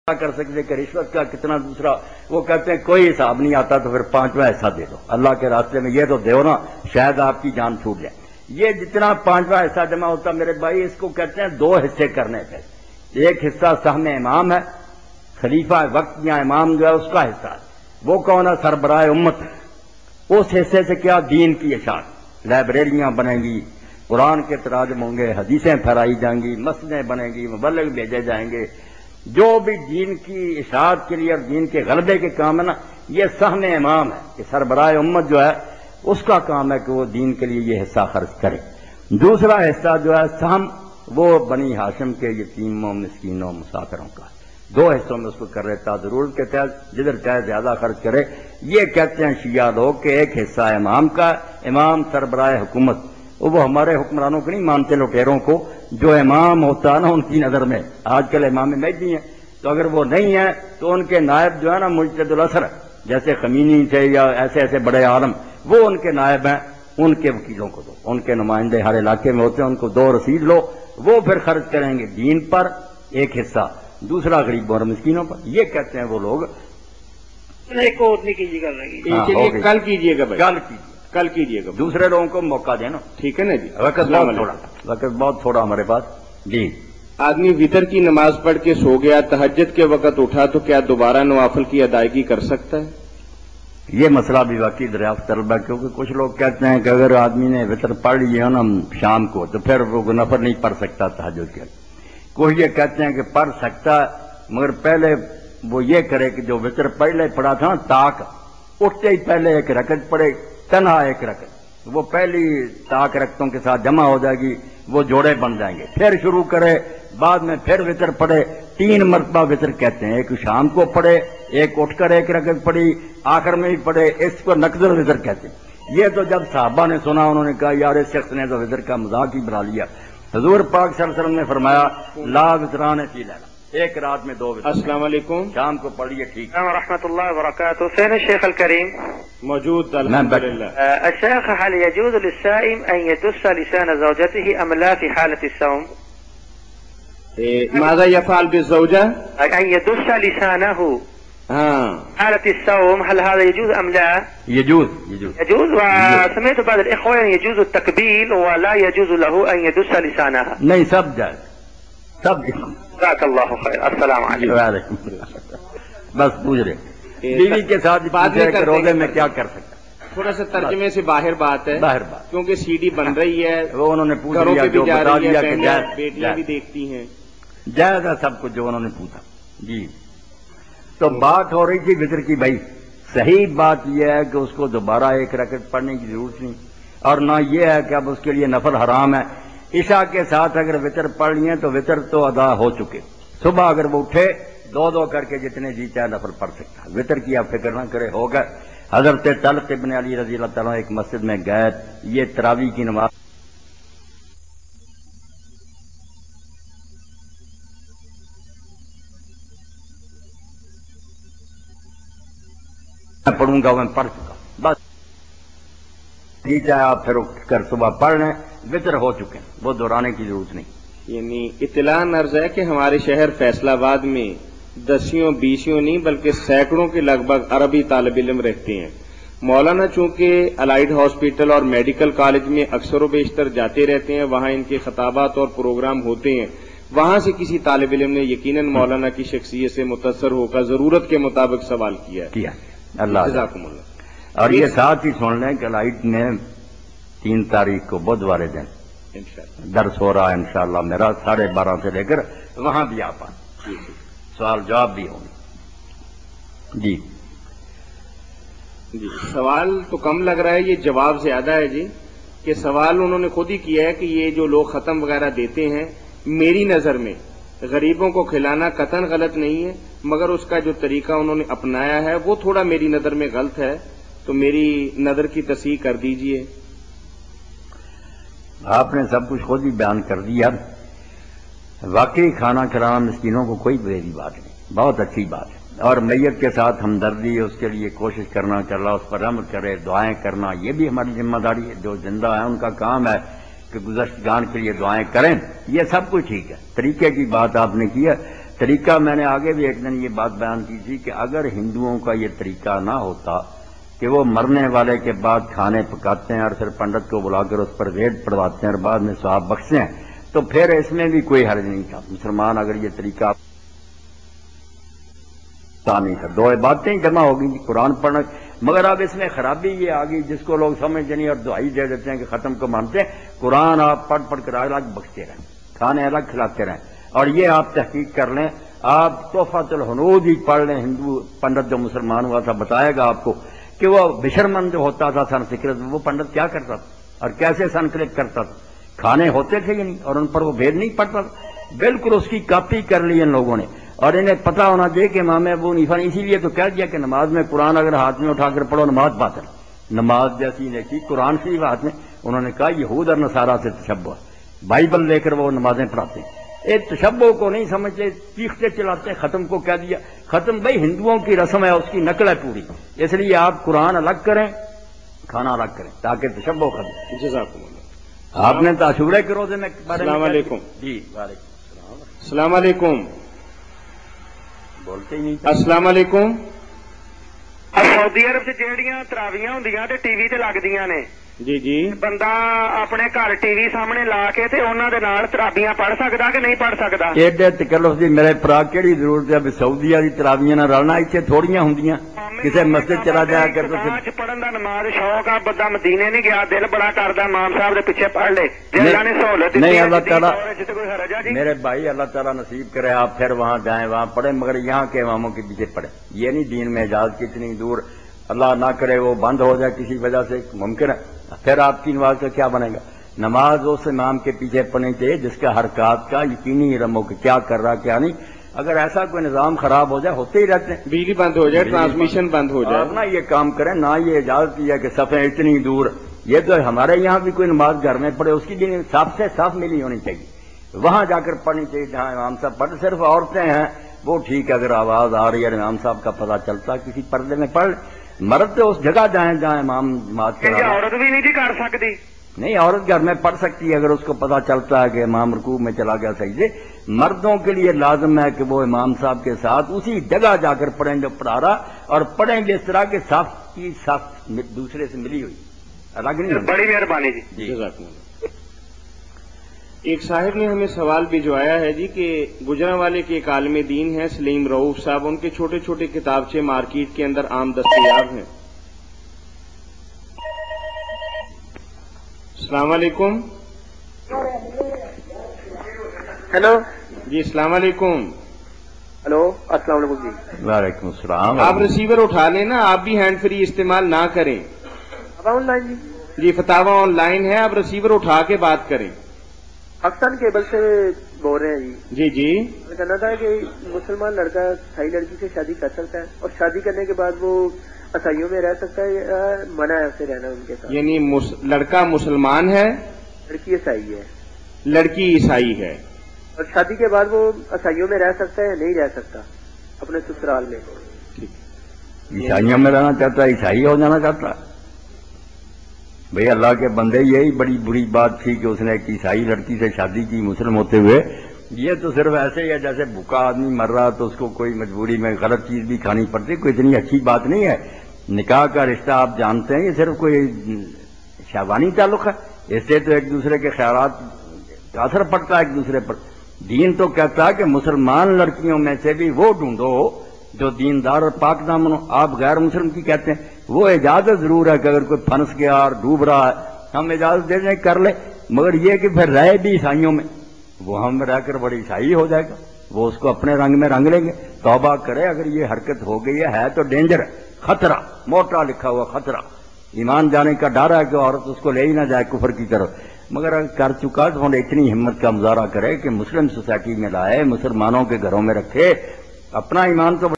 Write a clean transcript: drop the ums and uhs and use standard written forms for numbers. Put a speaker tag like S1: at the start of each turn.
S1: کر سکتے کہ رشوت کا کتنا دوسرا وہ کہتے ہیں کوئی حساب نہیں آتا تو پھر 5واں حصہ دے دو اللہ کے راستے میں، یہ تو دو نا شاید آپ کی جان چھوٹ جائے۔ یہ جتنا 5واں حصہ جمع ہوتا میرے بھائی، اس کو کہتے ہیں 2 حصے کرنے پہ۔ ایک حصہ سہم امام ہے، خلیفہ وقت یا امام جو ہے اس کا حصہ ہے، وہ کون ہے؟ سربراہ امت۔ اس حصے سے کیا؟ دین کی اشاعت، لائبریریاں بنیں گی، قرآن کے تراجم ہوں گے، حدیثیں پھیلائی جائیں گی، مسجدیں بنیں گی، مبلغ بھیجے جائیں گے، جو بھی دین کی اشاعت کے لیے اور دین کے غلبے کے کام ہے نا، یہ سہم امام ہے کہ سربراہ امت جو ہے اس کا کام ہے کہ وہ دین کے لیے یہ حصہ خرچ کرے۔ دوسرا حصہ جو ہے سہم، وہ بنی ہاشم کے یتیموں، مسکینوں، مسافروں کا 2 حصوں میں اس کو کر رہتا، ضرورت کے تحت جدھر چاہے زیادہ خرچ کرے۔ یہ کہتے ہیں شیعہ لوگ کہ ایک حصہ امام کا، امام سربراہ حکومت، وہ ہمارے حکمرانوں کو نہیں مانتے، لٹیروں کو، جو امام ہوتا ہے نا ان کی نظر میں، آج کل امام مہدی ہیں تو اگر وہ نہیں ہے تو ان کے نائب جو ہے نا مجتہد الاثر، جیسے خمینی تھے یا ایسے ایسے بڑے عالم، وہ ان کے نائب ہیں، ان کے وکیلوں کو دو، ان کے نمائندے ہر علاقے میں ہوتے ہیں، ان کو 2 رسید لو، وہ پھر خرچ کریں گے دین پر ایک حصہ، دوسرا غریبوں اور مسکینوں پر۔ یہ کہتے ہیں وہ لوگ۔
S2: ایک اور نہیں کیجیے گا،
S3: چلیے کل کیجیے گا بھائی،
S1: کل کیجیے گا، دوسرے لوگوں کو موقع دینا،
S3: ٹھیک ہے نا جی؟
S1: وقت بہت تھوڑا ہمارے پاس جی۔
S3: آدمی وطر کی نماز پڑھ کے سو گیا، تہجد کے وقت اٹھا تو کیا دوبارہ نوافل کی ادائیگی کر سکتا ہے؟
S1: یہ مسئلہ بھی واقعی دریافت طلب ہے، کیونکہ کچھ لوگ کہتے ہیں کہ اگر آدمی نے وطر پڑھ لیا نا شام کو تو پھر وہ نفل نہیں پڑھ سکتا تہجد کے۔ کوئی یہ کہتے ہیں کہ پڑھ سکتا، مگر پہلے وہ یہ کرے کہ جو وطر پہلے پڑھا تھا نا تاک، اٹھتے ہی پہلے 1 رکعت پڑھے، تنہا 1 رکعت، وہ پہلی تاک رکعتوں کے ساتھ جمع ہو جائے گی، وہ جوڑے بن جائیں گے، پھر شروع کرے، بعد میں پھر وطر پڑھے۔ 3 مرتبہ وطر کہتے ہیں، ایک شام کو پڑھے، ایک اٹھ کر 1 رکعت پڑھی، آخر میں بھی پڑھے، اس کو نقض الوطر کہتے ہیں۔ یہ تو جب صحابہ نے سنا انہوں نے کہا یار اس شخص نے تو وطر کا مذاق ہی بنا لیا۔ حضور پاک صلی اللہ علیہ وسلم نے فرمایا لا وطران فی لیلہ، ایک رات میں 2 وطر۔
S3: السلام علیکم،
S1: شام کو پڑھیے، ٹھیک ہے۔
S2: ورحمۃ اللہ وبرکاتہ۔ فين الشيخ الكريم؟
S3: موجود الحمد للہ۔
S2: الشيخ هل يجوز للسائم أن يدس لسان زوجته أم لا في حالة الصوم؟
S3: ماذا يفعل بالزوجة؟
S2: أن يدس لسانه
S3: ہاں
S2: حالة الصوم، هل هذا يجوز أم لا؟
S1: يجوز.
S2: وسمعت بعض الإخوة أن يجوز التقبيل ولا يجوز له أن يدس لسانها.
S1: نہیں، سب جائز، سب جائز۔
S2: جزاک اللہ خیر، السلام علیکم۔
S1: وعلیکم بس پوچھ رہے بیوی کے ساتھ بات ہے کہ روزے میں کیا کر سکتا؟
S3: تھوڑا سا ترجمے سے باہر بات ہے،
S1: باہر بات،
S3: کیونکہ سی ڈی بن رہی ہے،
S1: وہ انہوں نے پوچھ
S3: گھروں
S1: لیا،
S3: پہ بھی
S1: جو
S3: جا
S1: بتا
S3: رہی
S1: دیا
S3: ہے،
S1: کہ
S3: بیٹیاں بھی
S1: جائز
S3: دیکھتی ہیں،
S1: جائز ہے سب کچھ جو انہوں نے پوچھا جی۔ تو بات ہو رہی تھی وطر کی، بھائی صحیح بات یہ ہے کہ اس کو دوبارہ 1 رکعت پڑھنے کی ضرورت نہیں، اور نہ یہ ہے کہ اب اس کے لیے نفل حرام ہے۔ عشاء کے ساتھ اگر وطر پڑھ لیے تو وطر تو ادا ہو چکے، صبح اگر وہ اٹھے 2 کر کے جتنے جی چاہے نفل پڑھ سکتا ہے، وطر کی آپ فکر نہ کرے، ہوگا۔ حضرت طلق ابن علی رضی اللہ تعالیٰ ایک مسجد میں گئے، یہ تراویح کی نماز میں پڑھوں گا، میں پڑھ چکا، بس جی چاہے آپ پھر اٹھ کر صبح پڑھ لیں، وطر ہو چکے ہیں، وہ دہرانے کی ضرورت نہیں۔
S3: یعنی اطلاع عرض ہے کہ ہمارے شہر فیصل آباد میں 10 20 نہیں بلکہ سینکڑوں کے لگ بھگ عربی طالب علم رہتے ہیں۔ مولانا چونکہ الائڈ ہاسپٹل اور میڈیکل کالج میں اکثر و بیشتر جاتے رہتے ہیں، وہاں ان کے خطابات اور پروگرام ہوتے ہیں، وہاں سے کسی طالب علم نے یقیناً مولانا کی شخصیت سے متاثر ہو کر ضرورت کے مطابق سوال کیا ہے۔
S1: اللہ
S3: جزاکم اللہ۔
S1: اور یہ ساتھ ہی سن لیں کہ لائٹ میں 3 تاریخ کو بدھوار دن درس ہو رہا ہے انشاءاللہ میرا 12:30 سے لے کر، وہاں بھی آپ آئیں، سوال جواب بھی ہوں گے جی۔
S3: جی سوال تو کم لگ رہا ہے، یہ جواب زیادہ ہے جی، کہ سوال انہوں نے خود ہی کیا ہے کہ یہ جو لوگ ختم وغیرہ دیتے ہیں، میری نظر میں غریبوں کو کھلانا قطعاً غلط نہیں ہے، مگر اس کا جو طریقہ انہوں نے اپنایا ہے وہ تھوڑا میری نظر میں غلط ہے، تو میری نظر کی تصحیح کر دیجئے۔
S1: آپ نے سب کچھ خود ہی بیان کر دیا، واقعی کھانا کھلانا مسکینوں کو کوئی بری بات نہیں، بہت اچھی بات ہے، اور میت کے ساتھ ہمدردی، اس کے لیے کوشش کرنا کہ اللہ اس پر رحم کرے، دعائیں کرنا، یہ بھی ہماری ذمہ داری ہے، جو زندہ ہیں ان کا کام ہے کہ گزشتگان کے لیے دعائیں کریں، یہ سب کچھ ٹھیک ہے، طریقے کی بات آپ نے کی ہے، طریقہ میں نے آگے بھی ایک دن یہ بات بیان کی تھی کہ اگر ہندوؤں کا یہ طریقہ نہ ہوتا کہ وہ مرنے والے کے بعد کھانے پکاتے ہیں اور پھر پنڈت کو بلا کر اس پر وید پڑھواتے ہیں اور بعد میں ثواب بخشتے ہیں، تو پھر اس میں بھی کوئی حرج نہیں تھا۔ مسلمان اگر یہ طریقہ نہیں تھا، دو باتیں جمع ہو گئی، قرآن پڑھنا، مگر اب اس میں خرابی یہ آ گئی جس کو لوگ سمجھتے نہیں اور دعائی دے دیتے ہیں کہ ختم کو مانتے ہیں، قرآن آپ پڑھ پڑھ کر الگ بخشتے رہیں، کھانے الگ کھلاتے رہیں، اور یہ آپ تحقیق کر لیں، آپ تحفۃ الحنود ہی پڑھ لیں، ہندو پنڈت جو مسلمان ہوا تھا بتائے گا آپ کو کہ وہ بشرمن جو ہوتا تھا سنسکرت، وہ پنڈت کیا کرتا تھا اور کیسے سنسکرت کرتا تھا، کھانے ہوتے تھے یا نہیں، اور ان پر وہ بھید نہیں پڑتا تھا، بالکل اس کی کاپی کر لی ان لوگوں نے، اور انہیں پتا ہونا چاہیے کہ امام ابو حنیفہ نے اسی لیے تو کہہ دیا کہ نماز میں قرآن اگر ہاتھ میں اٹھا کر پڑھو نماز باطل، نماز جیسی نیکی قرآن شریف ہاتھ میں، انہوں نے کہا یہود اور نصارہ سے تشبہ، بائبل لے کر وہ نمازیں پڑھاتے ہیں، ایک تشبہ کو نہیں سمجھتے، چیختے چلاتے ہیں، ختم کو کہہ دیا، ختم بھائی ہندوؤں کی رسم ہے، اس کی نقل ہے پوری، اس لیے آپ قرآن الگ کریں کھانا الگ کریں تاکہ تشبہ ختم۔
S3: جزاکم اللہ۔
S1: آپ نے عاشورہ کے روزے میں
S3: السلام علیکم۔
S1: جی وعلیکم السلام۔
S3: السلام علیکم۔
S1: بولتے ہی نہیں۔
S3: السلام علیکم۔
S2: سعودی عرب چ جہاں تراویاں ہوندیاں تے ٹی وی تے لگدیاں نے،
S3: جی جی،
S2: بندہ اپنے گھر ٹی وی سامنے لا کے تے انہاں دے نال تراویاں پڑھ سکدا کہ نہیں پڑھ سکدا؟
S1: ایڈے تکلف دی میرے پرا کیڑی ضرورت ہے سعودیہ دی تراویاں نہ رلنا، اتنے تھوڑیاں ہوندیاں، کسے مسجد چلا جایا کر تو
S2: پڑھن دا نماز شوق آ، بندہ مدینے نہیں گیا، دل بڑا کردا امام صاحب دے پیچھے پڑھ لے، جے اللہ نے سہولت
S1: نہیں، اللہ تعالیٰ
S2: کوئی حرج ہے جی؟
S1: میرے بھائی اللہ تعالیٰ نصیب کرے آپ پھر وہاں جائیں وہاں پڑھیں، مگر یہاں کے اماموں کے پیچھے پڑھیں، یہ نہیں دین میں اجازت کتنی دور اللہ نہ کرے وہ بند ہو جائے کسی وجہ سے، ممکن ہے پھر آپ کی نماز کا کیا بنے گا؟ نماز اس امام کے پیچھے پڑھنی چاہیے جس کا حرکات کا یقینی علم ہو کہ کیا کر رہا کیا نہیں، اگر ایسا کوئی نظام خراب ہو جائے، ہوتے ہی رہتے ہیں،
S3: بجلی بند ہو جائے، ٹرانسمیشن بند ہو جائے،
S1: آپ نہ یہ کام کریں، نہ یہ اجازت کی ہے کہ صفیں اتنی دور، یہ تو ہمارے یہاں بھی کوئی نماز گھر میں پڑھے اس کی بھی صاف سے صاف ملی ہونی چاہیے، وہاں جا کر پڑھنی چاہیے جہاں امام صاحب پڑھ، صرف عورتیں ہیں وہ ٹھیک ہے، اگر آواز آ رہی ہے امام صاحب کا پتہ چلتا کسی پردے میں پڑھ، مرد تو اس جگہ جائیں جہاں امام نماز
S2: کہ عورت بھی نہیں جی کر سکتی؟
S1: نہیں، عورت گھر میں پڑھ سکتی ہے اگر اس کو پتہ چلتا ہے کہ امام رکوع میں چلا گیا سجدے، مردوں کے لیے لازم ہے کہ وہ امام صاحب کے ساتھ اسی جگہ جا کر پڑھیں جو پڑھا رہا، اور پڑھیں گے اس طرح کے صاف کی صاف دوسرے سے ملی ہوئی، الگ نہیں ہوگی۔
S2: بڑی مہربانی جی۔
S3: جزاکم اللہ۔ ایک صاحب نے ہمیں سوال بھجوایا ہے جی کہ گجرانوالے کے ایک عالم دین ہیں سلیم رؤوف صاحب، ان کے چھوٹے چھوٹے کتابچے مارکیٹ کے اندر عام دستیاب ہیں۔ السلام علیکم۔
S2: ہیلو
S3: جی السلام علیکم۔
S2: ہلو السلام علیکم جی۔
S1: وعلیکم السلام۔
S3: آپ ریسیور اٹھا لیں نا، آپ بھی ہینڈ فری استعمال نہ کریں
S2: on line G?
S3: G, فتاوا on line ہے، آپ ریسیور اٹھا کے بات کریں۔
S2: پاکستان کیبل سے بول رہے ہیں جی۔
S3: جی جی،
S2: میں کہنا تھا کہ مسلمان لڑکا عیسائی لڑکی سے شادی کر سکتا ہے اور شادی کرنے کے بعد وہ عیسائیوں میں رہ سکتا ہے یا منع ہے اسے رہنا ان کے ساتھ؟
S3: یعنی لڑکا مسلمان ہے،
S2: لڑکی عیسائی ہے
S3: لڑکی عیسائی ہے،
S2: اور شادی کے بعد وہ عیسائیوں میں رہ سکتا ہے یا نہیں رہ سکتا اپنے سسرال میں؟
S1: عیسائیوں میں رہنا چاہتا ہے، عیسائی ہو جانا چاہتا ہے، بھئی اللہ کے بندے، یہی بڑی بری بات تھی کہ اس نے ایک عیسائی لڑکی سے شادی کی مسلم ہوتے ہوئے، یہ تو صرف ایسے ہی ہے جیسے بھوکا آدمی مر رہا تو اس کو کوئی مجبوری میں غلط چیز بھی کھانی پڑتی، کوئی اتنی اچھی بات نہیں ہے، نکاح کا رشتہ آپ جانتے ہیں یہ صرف کوئی شہوانی تعلق ہے، اس سے تو ایک دوسرے کے خیالات کا اثر پڑتا ہے ایک دوسرے پر، دین تو کہتا ہے کہ مسلمان لڑکیوں میں سے بھی وہ ڈھونڈو جو دیندار اور پاک دامن ہو، آپ غیر مسلم کی کہتے ہیں، وہ اجازت ضرور ہے کہ اگر کوئی پھنس گیا اور ڈوب رہا ہے ہم اجازت دے دیں کر لے، مگر یہ کہ پھر رہے بھی عیسائیوں میں، وہ ہم رہ کر بڑی عیسائی ہو جائے گا، وہ اس کو اپنے رنگ میں رنگ لیں گے، توبہ کرے، اگر یہ حرکت ہو گئی ہے تو ڈینجر ہے، خطرہ، موٹا لکھا ہوا خطرہ، ایمان جانے کا ڈر ہے کہ عورت اس کو لے ہی نہ جائے کفر کی طرف، مگر اگر کر چکا تو اتنی ہمت کا مظاہرہ کرے کہ مسلم سوسائٹی میں لائے، مسلمانوں کے گھروں میں رکھے، اپنا ایمان تو